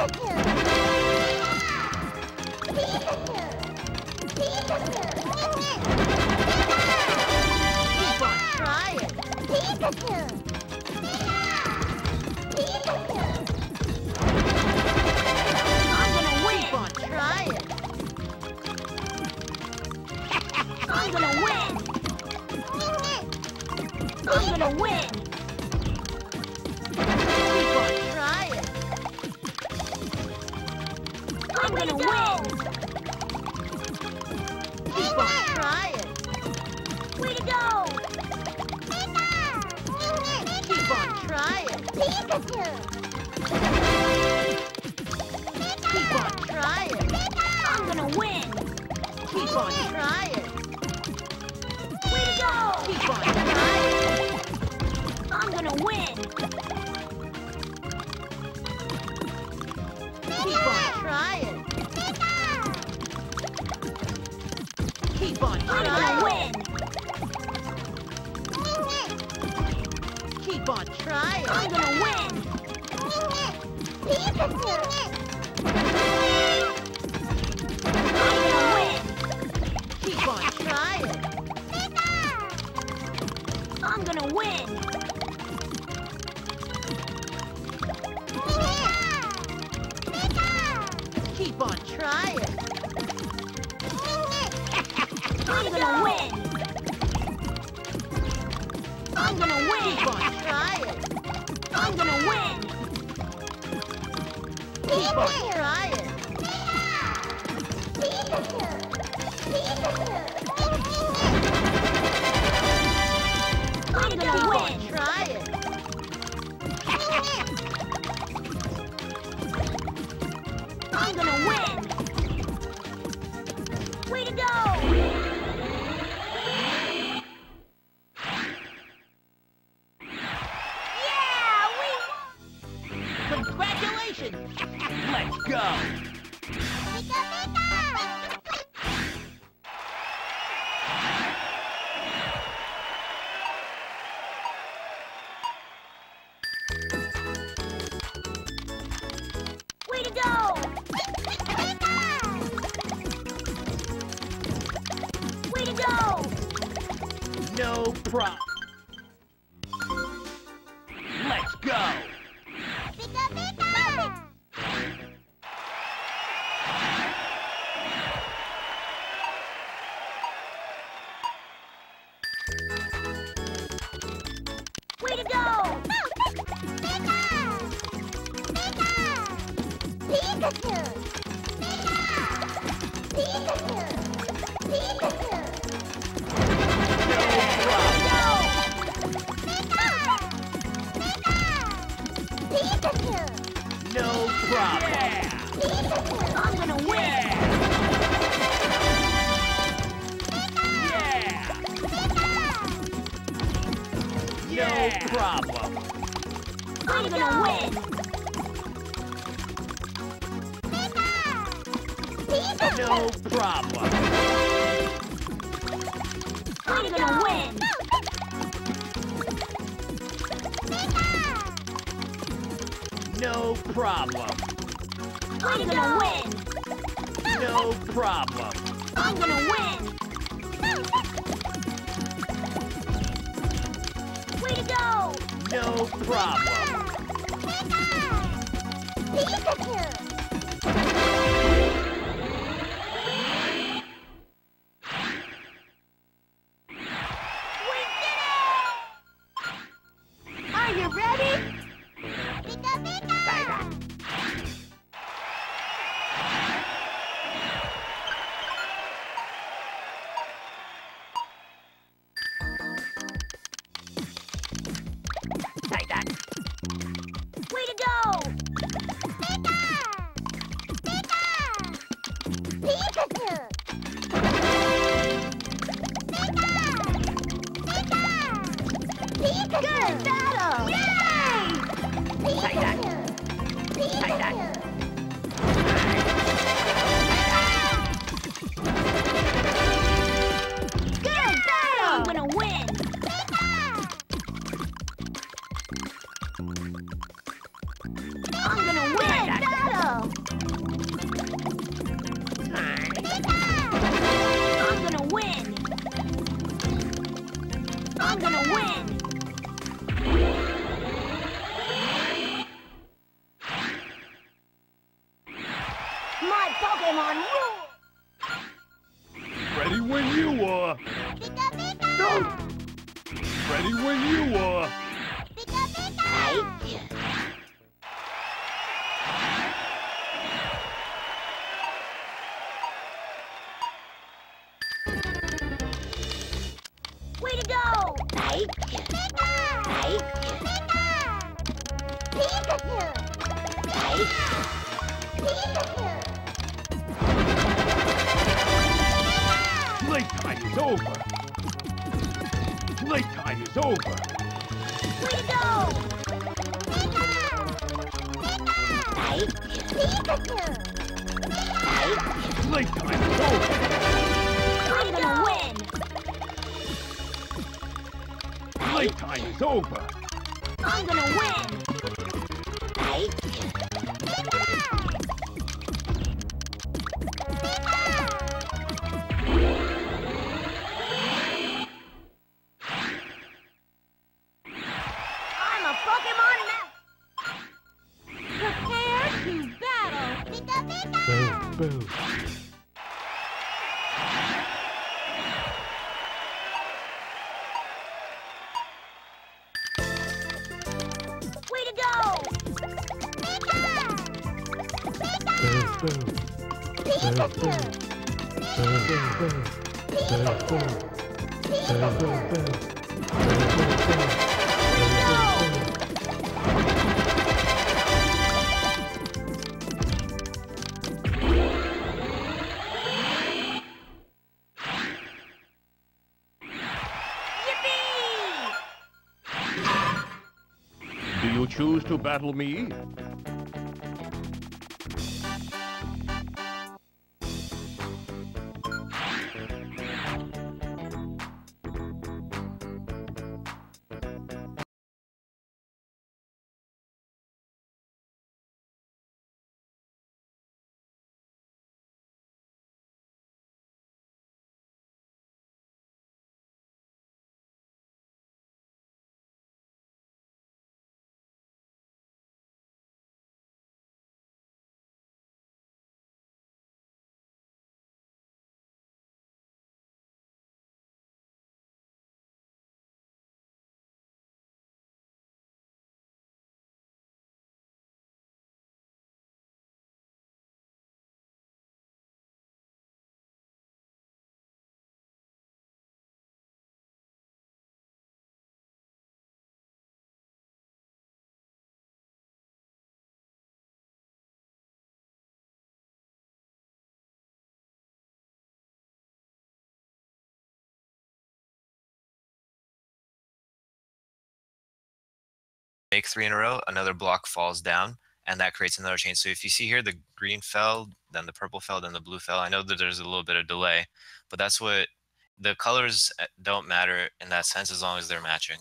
No problem. Let's go. Way to go! Pikachu! Pikachu! Pikachu! No problem. Yeah. I'm gonna win. Yeah. No problem. I'm gonna win. No problem. I'm gonna win. No problem. I'm gonna win. No problem. I'm gonna win. Way to go! No problem. Pikachu! We did it! Are you ready? Pika Pika! Take that. Way to go! Pika! Pikachu! Pika! Good battle! Yay! Take that. Take that. Good battle! I'm gonna win! I'm gonna win! Battle! ready when you are. Pika pika! Way to go! Pika! Pika! Pikachu! Pikachu! Playtime is over. Playtime is over. Way to go! Pikachu! Playtime is over. I'm gonna win! Playtime is over. I'm gonna win! I'm a Pokemon now! Prepare to battle! Pika pika! Boo, boo. Way to go! Pikachu! Yippee! Do you choose to battle me? Make 3 in a row, another block falls down, and that creates another chain. So if you see here, the green fell, then the purple fell, then the blue fell. I know that there's a little bit of delay, but that's what the colors don't matter in that sense as long as they're matching.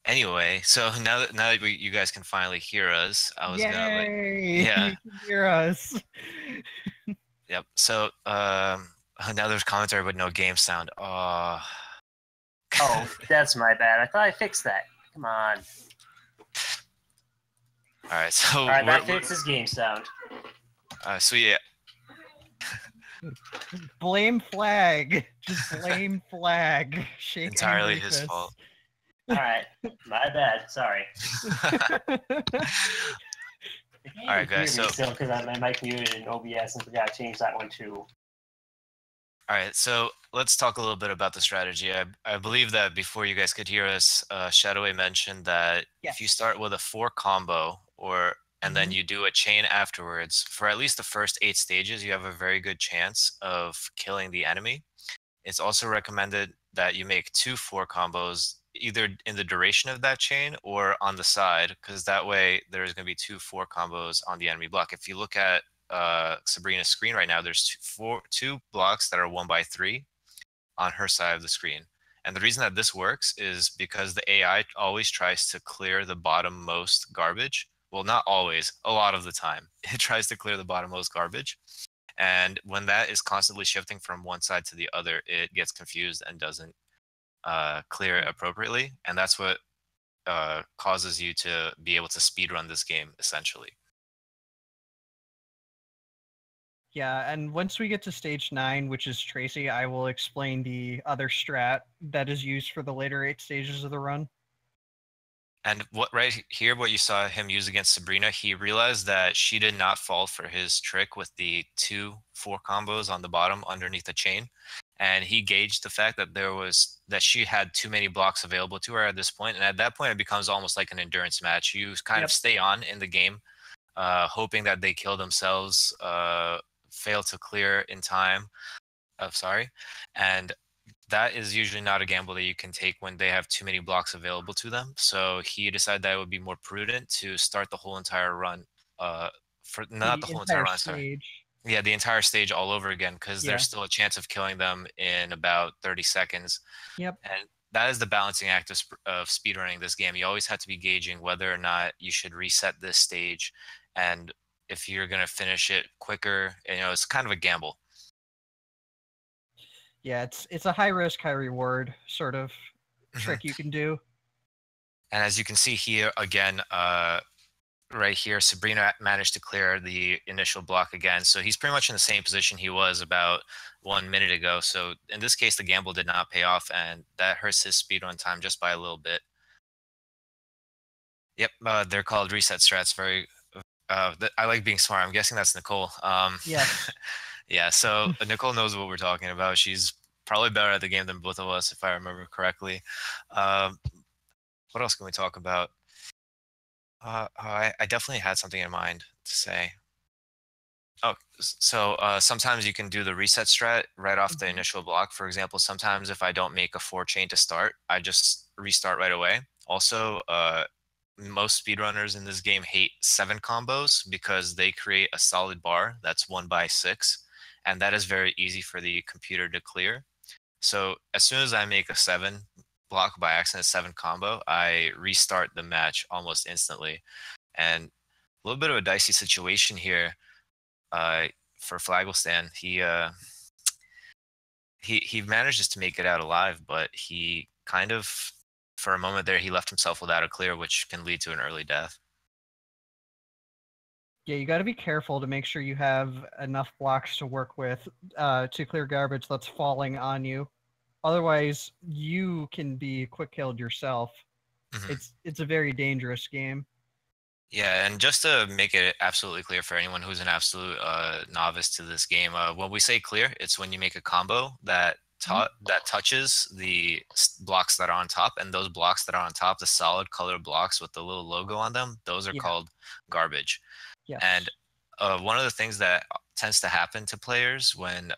Anyway, so now that you guys can finally hear us, I was gonna like, yeah, You can hear us. yep. So now there's commentary but no game sound. Oh. Oh, that's my bad. I thought I fixed that. Come on. All right, so All right, that fixes game sound. so yeah, Blame Flag. Just blame Flag. Shake entirely angry his fists. fault. All right, my bad. Sorry. All right, guys. So still, because I mic muted in OBS and forgot to change that one too. all right, so let's talk a little bit about the strategy. I believe that before you guys could hear us, Shadowway mentioned that if you start with a 4 combo and then you do a chain afterwards, for at least the first 8 stages, you have a very good chance of killing the enemy. It's also recommended that you make 2 4 combos either in the duration of that chain or on the side, because that way there's going to be 2 4 combos on the enemy block. If you look at Sabrina's screen right now, there's 2 blocks that are 1x3 on her side of the screen. And the reason that this works is because the AI always tries to clear the bottommost garbage. Well, not always, a lot of the time. It tries to clear the bottommost garbage. And when that is constantly shifting from one side to the other, it gets confused and doesn't clear it appropriately. And that's what causes you to be able to speedrun this game, essentially. Yeah, and once we get to stage 9, which is Tracy, I will explain the other strat that is used for the later 8 stages of the run. And what right here, what you saw him use against Sabrina, he realized that she did not fall for his trick with the 2-4 combos on the bottom underneath the chain. And he gauged the fact that she had too many blocks available to her at this point. And at that point, it becomes almost like an endurance match. You kind of stay on in the game, hoping that they kill themselves, fail to clear in time. Sorry. And that is usually not a gamble that you can take when they have too many blocks available to them. So he decided that it would be more prudent to start the whole entire run, for not the whole entire run, sorry. Stage. Yeah, the entire stage all over again, because Yeah. there's still a chance of killing them in about 30 seconds. Yep. And that is the balancing act of speedrunning this game. You always have to be gauging whether or not you should reset this stage, and if you're going to finish it quicker. It's kind of a gamble. Yeah, it's a high risk, high reward sort of trick you can do. And as you can see here again, right here, Sabrina managed to clear the initial block again. So he's pretty much in the same position he was about 1 minute ago. So in this case, the gamble did not pay off, and that hurts his speedrun time just by a little bit. Yep, they're called reset strats. I like being smart. I'm guessing that's Nicole. Yeah. Yeah, so Nicole knows what we're talking about. She's probably better at the game than both of us, if I remember correctly. What else can we talk about? I definitely had something in mind to say. Oh, so sometimes you can do the reset strat right off the initial block. For example, sometimes if I don't make a 4 chain to start, I just restart right away. Also, most speedrunners in this game hate 7 combos because they create a solid bar that's 1/6, and that is very easy for the computer to clear. So as soon as I make a 7 block by accident, 7 combo, I restart the match almost instantly. And a little bit of a dicey situation here for Flagalstan. He manages to make it out alive, but he kind of, for a moment there, he left himself without a clear, which can lead to an early death. Yeah, you got to be careful to make sure you have enough blocks to work with to clear garbage that's falling on you. Otherwise, you can be quick killed yourself. It's a very dangerous game. Yeah, and just to make it absolutely clear for anyone who's an absolute novice to this game, when we say clear, it's when you make a combo that touches the blocks that are on top, and those blocks that are on top, the solid colored blocks with the little logo on them, those are called garbage. Yes. And one of the things that tends to happen to players when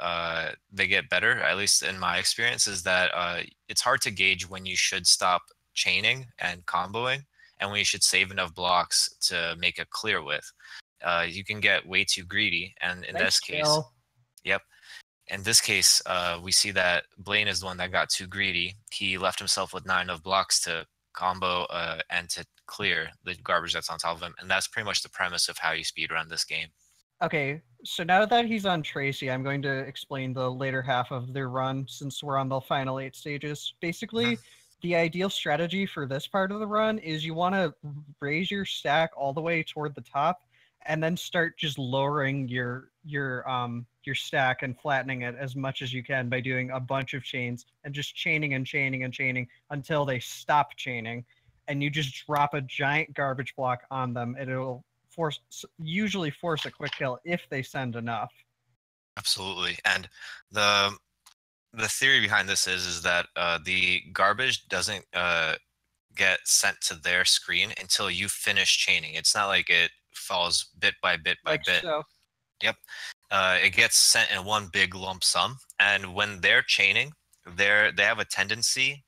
they get better, at least in my experience, is that it's hard to gauge when you should stop chaining and comboing, and when you should save enough blocks to make a clear with. You can get way too greedy, and in this case, in this case, we see that Blaine is the one that got too greedy. He left himself with not enough blocks to combo and to clear the garbage that's on top of him, and that's pretty much the premise of how you speedrun this game. Okay, so now that he's on Tracy, I'm going to explain the later half of their run since we're on the final 8 stages. Basically, the ideal strategy for this part of the run is you want to raise your stack all the way toward the top and then start just lowering your stack and flattening it as much as you can by doing a bunch of chains and just chaining and chaining and chaining until they stop chaining, and you just drop a giant garbage block on them, and it'll usually force a quick kill if they send enough. Absolutely. And the theory behind this is that the garbage doesn't get sent to their screen until you finish chaining. It's not like it falls bit by bit by bit. So. Yep. It gets sent in one big lump sum, and when they're chaining, they have a tendency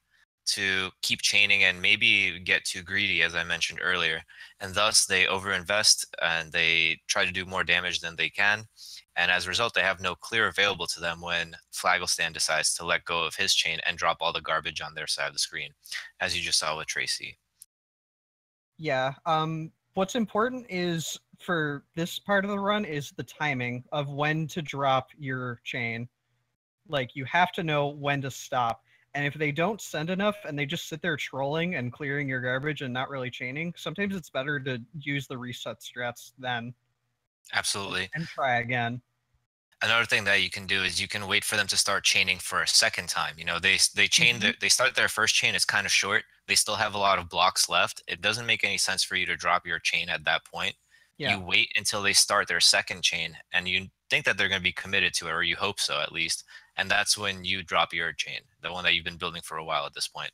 to keep chaining and maybe get too greedy, as I mentioned earlier, and thus they overinvest and they try to do more damage than they can, and as a result they have no clear available to them when Flagalstan decides to let go of his chain and drop all the garbage on their side of the screen, as you just saw with Tracy. Yeah, what's important is for this part of the run is the timing of when to drop your chain. Like, you have to know when to stop. And if they don't send enough and they just sit there trolling and clearing your garbage and not really chaining, sometimes it's better to use the reset strats then. Absolutely. And try again. Another thing that you can do is you can wait for them to start chaining for a second time. You know, they chain they start their first chain. It's kind of short. They still have a lot of blocks left. It doesn't make any sense for you to drop your chain at that point. Yeah. You wait until they start their second chain, and you think that they're going to be committed to it, or you hope so at least. And that's when you drop your chain, the one that you've been building for a while at this point.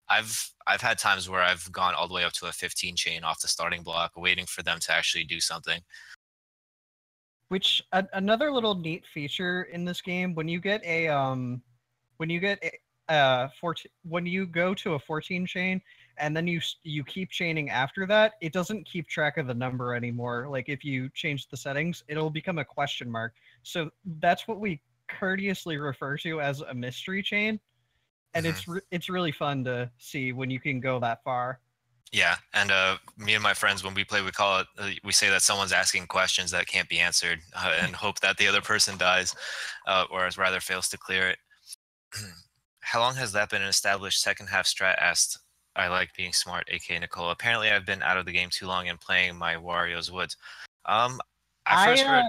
I've had times where I've gone all the way up to a 15 chain off the starting block, waiting for them to actually do something. Which another little neat feature in this game, when you get a when you get a 14, when you go to a 14 chain and then you keep chaining after that, it doesn't keep track of the number anymore. Like if you change the settings, it'll become a question mark. So that's what we courteously refer to as a mystery chain, and it's really fun to see when you can go that far. Yeah, and me and my friends, when we play, we call it, we say that someone's asking questions that can't be answered, and hope that the other person dies, or rather fails to clear it. How long has that been an established second half strat? Asked. I like being smart, aka Nicole. Apparently, I've been out of the game too long and playing my Wario's Woods. I first heard.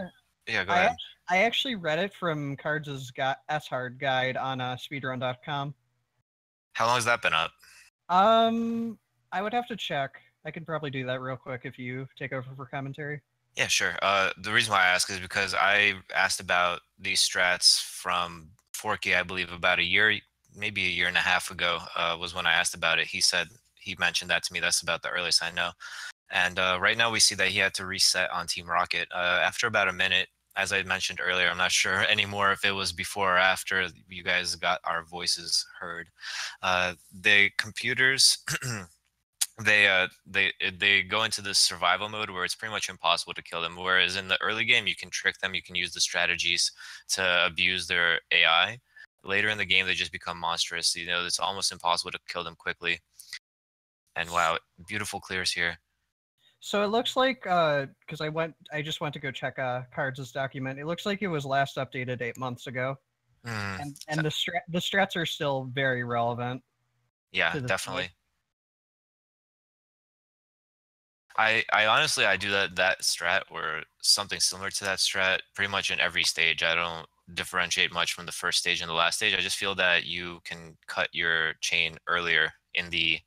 Yeah, go ahead. I actually read it from Cards' S-Hard guide on speedrun.com. How long has that been up? I would have to check. I could probably do that real quick if you take over for commentary. Yeah, sure. The reason why I ask is because I asked about these strats from Forky, I believe, about a year, maybe a year and a half ago, was when I asked about it. He mentioned that to me. That's about the earliest I know. And right now we see that he had to reset on Team Rocket. After about a minute, as I mentioned earlier, I'm not sure anymore if it was before or after you guys got our voices heard. The computers... they go into this survival mode where it's pretty much impossible to kill them. Whereas in the early game, you can trick them, you can use the strategies to abuse their AI. Later in the game, they just become monstrous. You know, it's almost impossible to kill them quickly. And wow, beautiful clears here. So it looks like because I just went to go check Cards' document. It looks like it was last updated 8 months ago, and the strats are still very relevant. Yeah, definitely. Day. I honestly do that strat or something similar to that strat pretty much in every stage. I don't differentiate much from the first stage and the last stage. I just feel that you can cut your chain earlier in the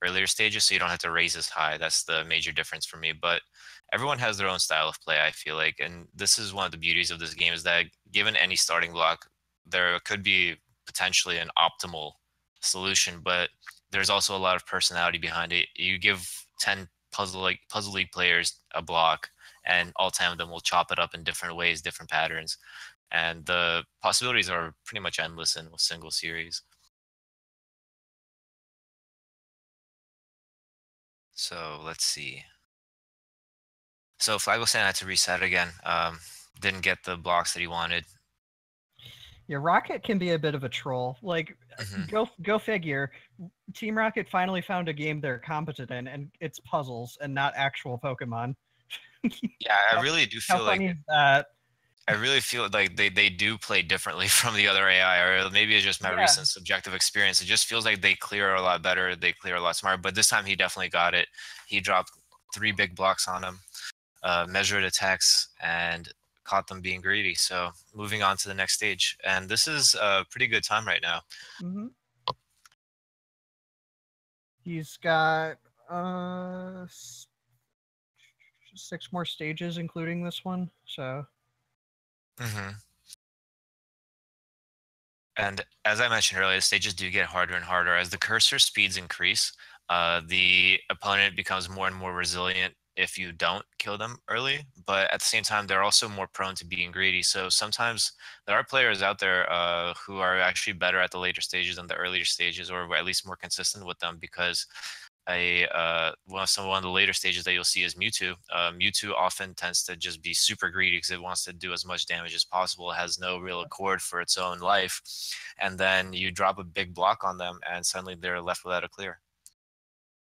earlier stages, so you don't have to raise as high. That's the major difference for me. But everyone has their own style of play, I feel like, and this is one of the beauties of this game is that given any starting block, there could be potentially an optimal solution, but there's also a lot of personality behind it. You give 10 Puzzle League players a block, and all 10 of them will chop it up in different ways, different patterns, and the possibilities are pretty much endless in a single series. So let's see. So Flagalstan had to reset again. Didn't get the blocks that he wanted. Yeah, Rocket can be a bit of a troll. Like, go figure. Team Rocket finally found a game they're competent in, and it's puzzles and not actual Pokemon. Yeah, I really do feel how funny is that? I really feel like they do play differently from the other AI, or maybe it's just my recent subjective experience. It just feels like they clear a lot better, they clear a lot smarter. But this time he definitely got it. He dropped 3 big blocks on him, measured attacks, and caught them being greedy. So moving on to the next stage, and this is a pretty good time right now. He's got 6 more stages, including this one. So. And as I mentioned earlier, the stages do get harder and harder as the cursor speeds increase. The opponent becomes more and more resilient if you don't kill them early, but at the same time, they're also more prone to being greedy. So sometimes there are players out there who are actually better at the later stages than the earlier stages, or at least more consistent with them, because one of the later stages that you'll see is Mewtwo. Mewtwo often tends to just be super greedy because it wants to do as much damage as possible. It has no real accord for its own life, and then you drop a big block on them, and suddenly they're left without a clear.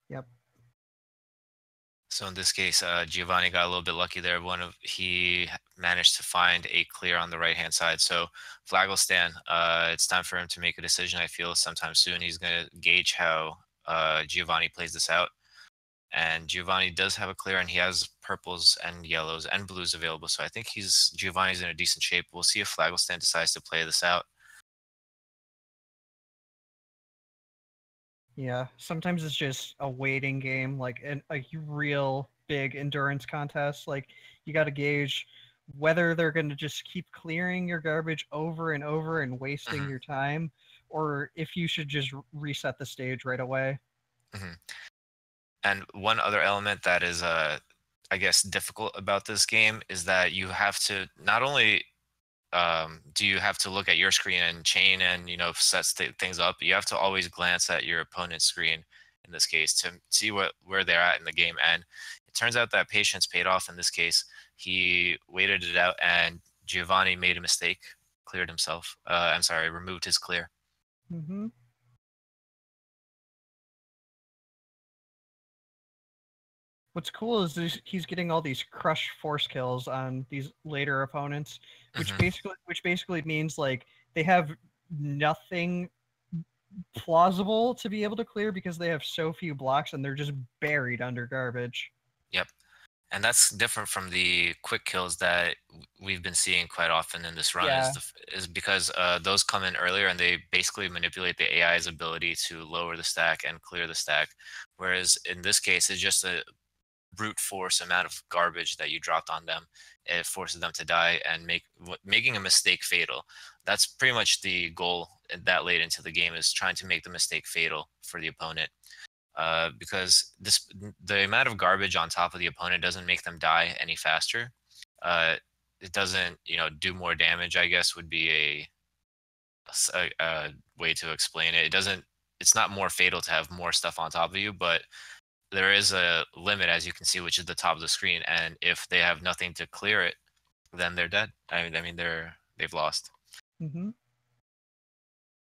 Yep. So in this case, Giovanni got a little bit lucky there. He managed to find a clear on the right-hand side. So Flagalstan, it's time for him to make a decision. I feel sometime soon he's going to gauge how Giovanni plays this out. And Giovanni does have a clear, and he has purples and yellows and blues available. So I think Giovanni's in a decent shape. We'll see if Flagalstan decides to play this out. Yeah, sometimes it's just a waiting game, like a real big endurance contest. Like you got to gauge whether they're going to just keep clearing your garbage over and over and wasting your time, or if you should just reset the stage right away. And one other element that is, I guess, difficult about this game is that you have to not only do you have to look at your screen and chain and set things up, but you have to always glance at your opponent's screen in this case to see where they're at in the game. And it turns out that patience paid off in this case. He waited it out, and Giovanni made a mistake, cleared himself. I'm sorry, removed his clear. Mm-hmm. What's cool is he's getting all these crush force kills on these later opponents, which basically means like they have nothing plausible to be able to clear because they have so few blocks and they're just buried under garbage. Yep. And that's different from the quick kills that we've been seeing quite often in this run. Yeah. Is because those come in earlier and they basically manipulate the AI's ability to lower the stack and clear the stack. Whereas in this case, it's just a brute force amount of garbage that you dropped on them. It forces them to die and making a mistake fatal. That's pretty much the goal that late into the game, is trying to make the mistake fatal for the opponent. Because the amount of garbage on top of the opponent doesn't make them die any faster. It doesn't, do more damage, I guess, would be a way to explain it. It's not more fatal to have more stuff on top of you, but there is a limit, as you can see, which is the top of the screen. And if they have nothing to clear it, then they're dead. I mean, they've lost. Mm-hmm.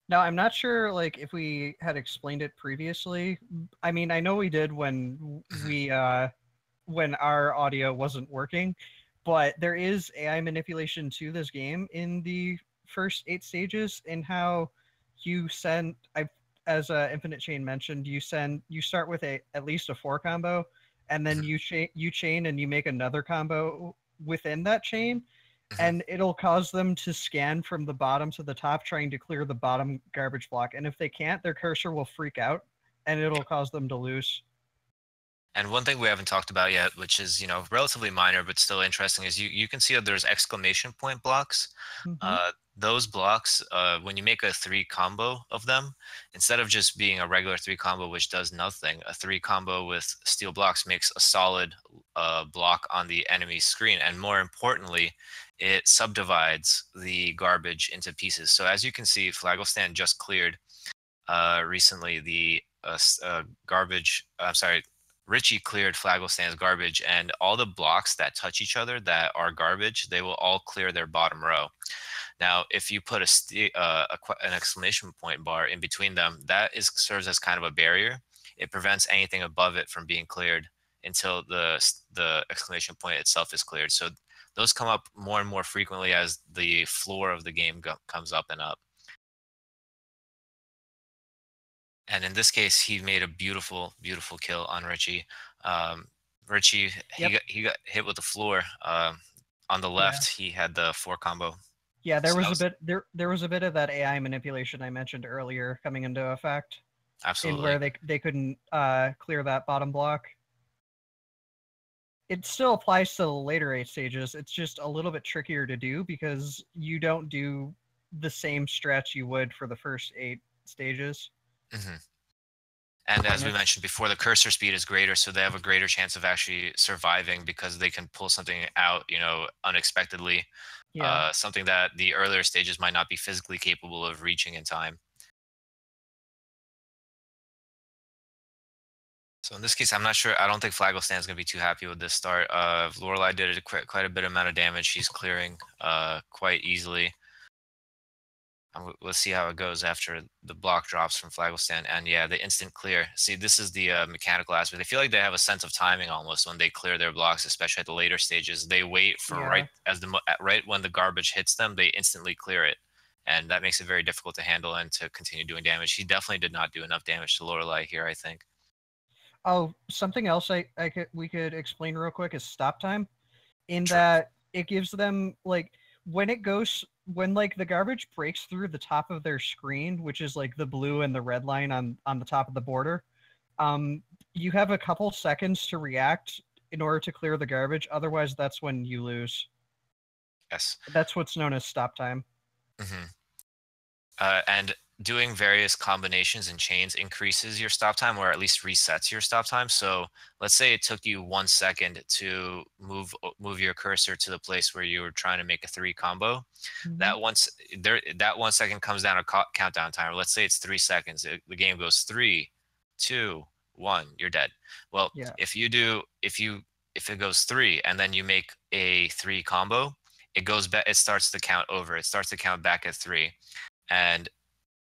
Now, I'm not sure, like, if we had explained it previously. I mean, I know we did when when our audio wasn't working, but there is AI manipulation to this game in the first 8 stages, in how you send, as Infinite Chain mentioned, you start with at least a 4 combo, and then you chain and you make another combo within that chain. And it'll cause them to scan from the bottom to the top, trying to clear the bottom garbage block. And if they can't, their cursor will freak out, and it'll cause them to lose. And one thing we haven't talked about yet, which is, relatively minor but still interesting, is you can see that there's exclamation point blocks. Those blocks, when you make a 3 combo of them, instead of just being a regular 3 combo which does nothing, a 3 combo with steel blocks makes a solid block on the enemy's screen. And more importantly, it subdivides the garbage into pieces. So as you can see, Flagalstan just cleared recently the garbage. I'm sorry, Richie cleared Flagalstan's garbage, and all the blocks that touch each other that are garbage, they will all clear their bottom row. Now, if you put an exclamation point bar in between them, that serves as kind of a barrier. It prevents anything above it from being cleared until the exclamation point itself is cleared. So those come up more and more frequently as the floor of the game comes up and up. And in this case, he made a beautiful, beautiful kill on Richie. Richie, he got hit with the floor. On the left, he had the 4 combo. Yeah, there was a bit of that AI manipulation I mentioned earlier coming into effect. Absolutely. In where they couldn't clear that bottom block. It still applies to the later 8 stages. It's just a little bit trickier to do because you don't do the same stretch you would for the first 8 stages. And as we mentioned before, the cursor speed is greater, so they have a greater chance of actually surviving because they can pull something out, unexpectedly. Yeah. Something that the earlier stages might not be physically capable of reaching in time. So in this case, I'm not sure. I don't think Flagalstan's going to be too happy with this start. Lorelei did quite a bit amount of damage. She's clearing quite easily. Let's see how it goes after the block drops from Flagalstan. And yeah, the instant clear. See, this is the mechanical aspect. I feel like they have a sense of timing almost when they clear their blocks, especially at the later stages. They wait for right when the garbage hits them, they instantly clear it. And that makes it very difficult to handle and to continue doing damage. He definitely did not do enough damage to Lorelei here, I think. Oh, something else we could explain real quick is stop time. In Sure. that it gives them like when like the garbage breaks through the top of their screen, which is like the blue and the red line on the top of the border. You have a couple seconds to react in order to clear the garbage. Otherwise, that's when you lose. Yes. That's what's known as stop time. Mm-hmm. And doing various combinations and chains increases your stop time, or at least resets your stop time. So let's say it took you 1 second to move your cursor to the place where you were trying to make a 3 combo. That that 1 second comes down a countdown timer. Let's say it's 3 seconds. The game goes 3, 2, 1. You're dead. Well, Yeah. if it goes 3 and then you make a 3 combo, it goes back. It starts to count over. It starts to count back at 3. And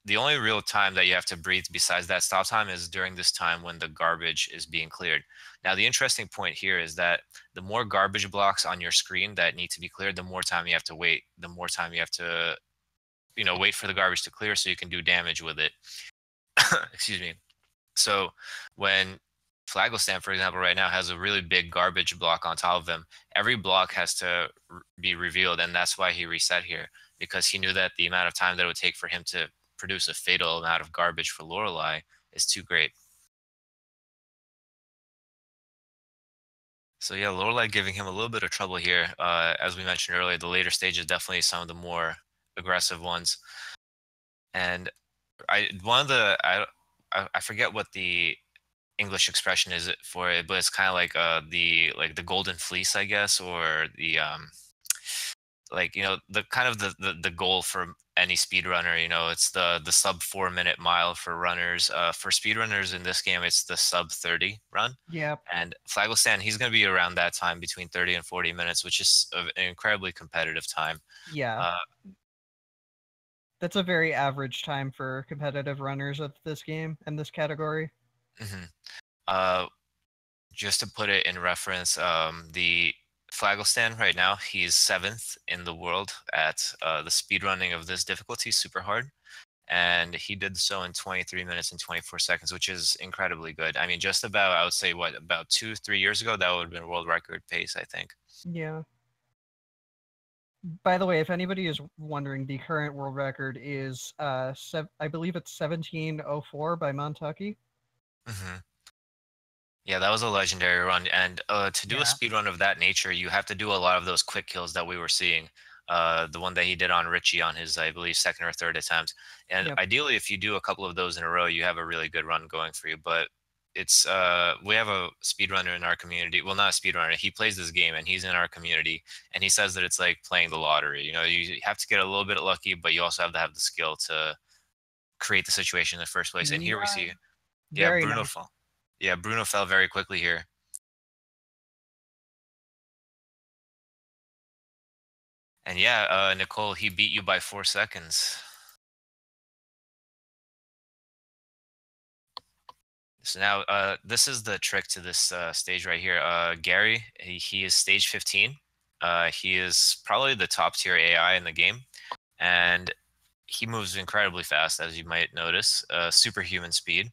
the only real time that you have to breathe besides that stop time is during this time when the garbage is being cleared. Now, the interesting point here is that the more garbage blocks on your screen that need to be cleared, the more time you have to wait, the more time you have to, wait for the garbage to clear so you can do damage with it. Excuse me. So when Flagalstan, for example, right now has a really big garbage block on top of him, every block has to be revealed, and that's why he reset here, because he knew that the amount of time that it would take for him to produce a fatal amount of garbage for Lorelei is too great. So yeah, Lorelei giving him a little bit of trouble here. As we mentioned earlier, the later stages definitely some of the more aggressive ones. And I forget what the English expression is it for it, but it's kind of like the golden fleece, I guess, or the the kind of the goal for any speedrunner. It's the sub 4 minute mile for runners. For speedrunners in this game, it's the sub 30 run. Yeah. And Flagalstan, he's going to be around that time between 30 and 40 minutes, which is an incredibly competitive time. Yeah. That's a very average time for competitive runners of this game and this category. Mm-hmm. Just to put it in reference, the Flagalstan right now, he's 7th in the world at the speedrunning of this difficulty, super hard. And he did so in 23 minutes and 24 seconds, which is incredibly good. I mean, just about, I would say, about 2-3 years ago, that would have been world record pace, I think. Yeah. By the way, if anybody is wondering, the current world record is, I believe it's 17:04 by Montucky. Mm-hmm. Yeah, that was a legendary run. And to do a speed run of that nature, you have to do a lot of those quick kills that we were seeing. The one that he did on Richie on his, I believe, second or third attempt. And ideally, if you do a couple of those in a row, you have a really good run going for you. But it's we have a speedrunner in our community. Well, not a speedrunner. He plays this game and he's in our community. And he says that it's like playing the lottery. You have to get a little bit lucky, but you also have to have the skill to create the situation in the first place. And here we see, Bruno nice. fell. Yeah, Bruno fell very quickly here. And yeah, Nicole, he beat you by 4 seconds. So now, this is the trick to this stage right here. Gary, he is stage 15. He is probably the top tier AI in the game. And he moves incredibly fast, as you might notice, superhuman speed.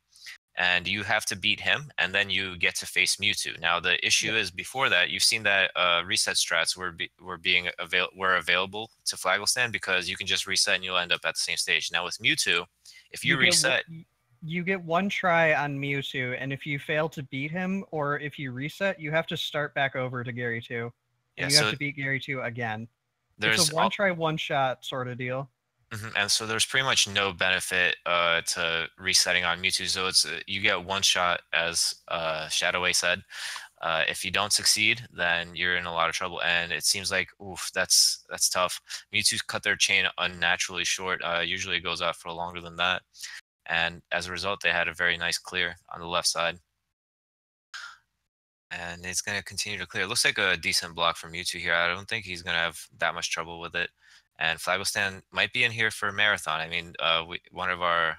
And you have to beat him, and then you get to face Mewtwo. Now the issue is, before that, you've seen that reset strats were available to Flagalstan, because you can just reset and you'll end up at the same stage. Now with Mewtwo, if you reset, you get one try on Mewtwo, and if you fail to beat him, or if you reset, you have to start back over to Gary 2. And you have to beat Gary 2 again. It's a one try, one shot sort of deal. And so there's pretty much no benefit to resetting on Mewtwo. So it's you get one shot, as Shadowway said. If you don't succeed, then you're in a lot of trouble. And it seems like, oof, that's tough. Mewtwo cut their chain unnaturally short. Usually it goes out for longer than that. And as a result, they had a very nice clear on the left side. And it's going to continue to clear. It looks like a decent block from Mewtwo here. I don't think he's going to have that much trouble with it. And Flagalstan might be in here for a marathon. I mean, one of our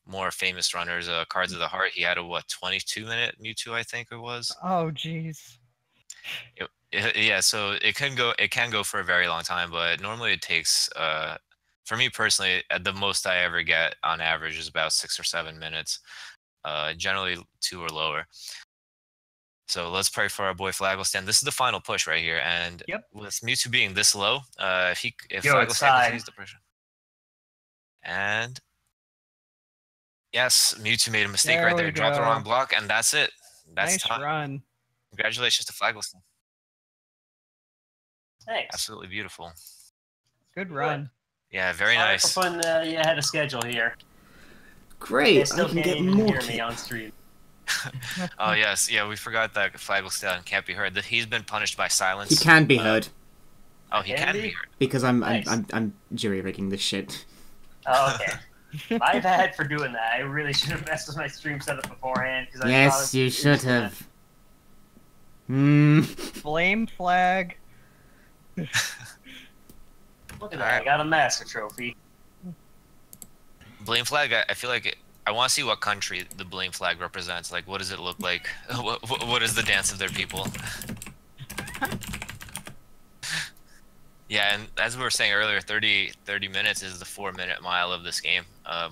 more famous runners, Cards of the Heart, he had a 22-minute Mewtwo, I think it was. Oh, jeez. Yeah, so it can go for a very long time, but normally it takes, for me personally, at the most I ever get on average is about 6 or 7 minutes. Generally 2 or lower. So let's pray for our boy Flagalstan. This is the final push right here, and with Mewtwo being this low, if Flagalstan continues the pressure, and yes, Mewtwo made a mistake right there. Dropped the wrong block, and that's it. That's nice time. run. Congratulations to Flagalstan. Thanks. Absolutely beautiful. Good run. Yeah, very Sorry nice. for putting you ahead of schedule here. Great. I can get more. Hear me on stream. Oh yes, yeah, we forgot that Flagalstan can't be heard. He's been punished by silence. He can be heard. Oh, he can be heard. Because I'm jury rigging this shit. Oh, okay. My bad for doing that. I really should have messed with my stream setup beforehand. Yes, you should have. Blame Flag. Look at that, I got a master trophy. Blame Flag, I feel like I want to see what country the Blame Flag represents. Like, what does it look like? What is the dance of their people? Yeah, and as we were saying earlier, 30 minutes is the 4-minute mile of this game,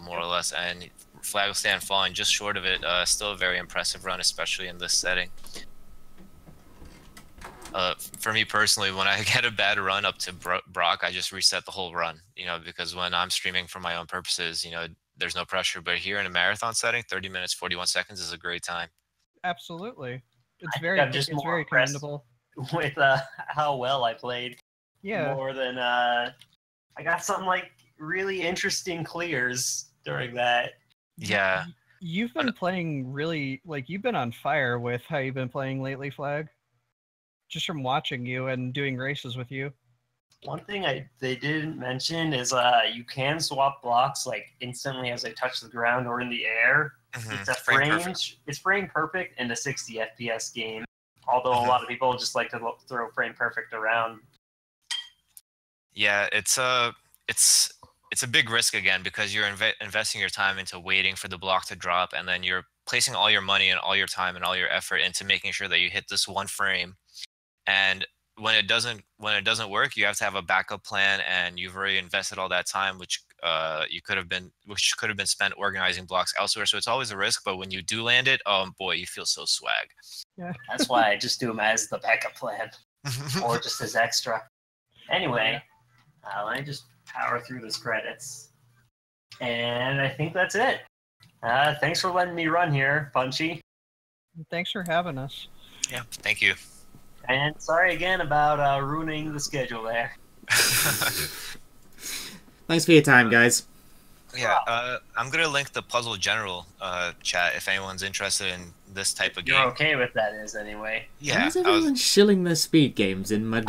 more or less. And Flagalstan falling just short of it, still a very impressive run, especially in this setting. For me personally, when I get a bad run up to Brock, I just reset the whole run, because when I'm streaming for my own purposes, there's no pressure. But here in a marathon setting, 30 minutes, 41 seconds is a great time. Absolutely. It's very commendable. With how well I played. Yeah. More than, I got something like really interesting clears during that. Yeah. You've been playing really, you've been on fire with how you've been playing lately, Flag. Just from watching you and doing races with you. One thing they didn't mention is you can swap blocks instantly as they touch the ground or in the air. It's it's frame perfect in a 60 FPS game. Although a lot of people just like to throw frame perfect around. Yeah, it's a big risk again because you're investing your time into waiting for the block to drop, and then you're placing all your money and all your time and all your effort into making sure that you hit this one frame. And when it doesn't work, you have to have a backup plan, and you've already invested all that time, which could have been spent organizing blocks elsewhere. So it's always a risk, but when you do land it, oh boy, you feel so swag. Yeah, that's why I just do them as the backup plan, or just as extra. Anyway, let me just power through this credits, and I think that's it. Thanks for letting me run here, Punchy. Thanks for having us. Yeah, thank you. And sorry again about ruining the schedule there. Thanks for your time, guys. Yeah, I'm going to link the Puzzle General chat if anyone's interested in this type of game. You're okay with that, anyway. Yeah. Why is everyone shilling their speed games in my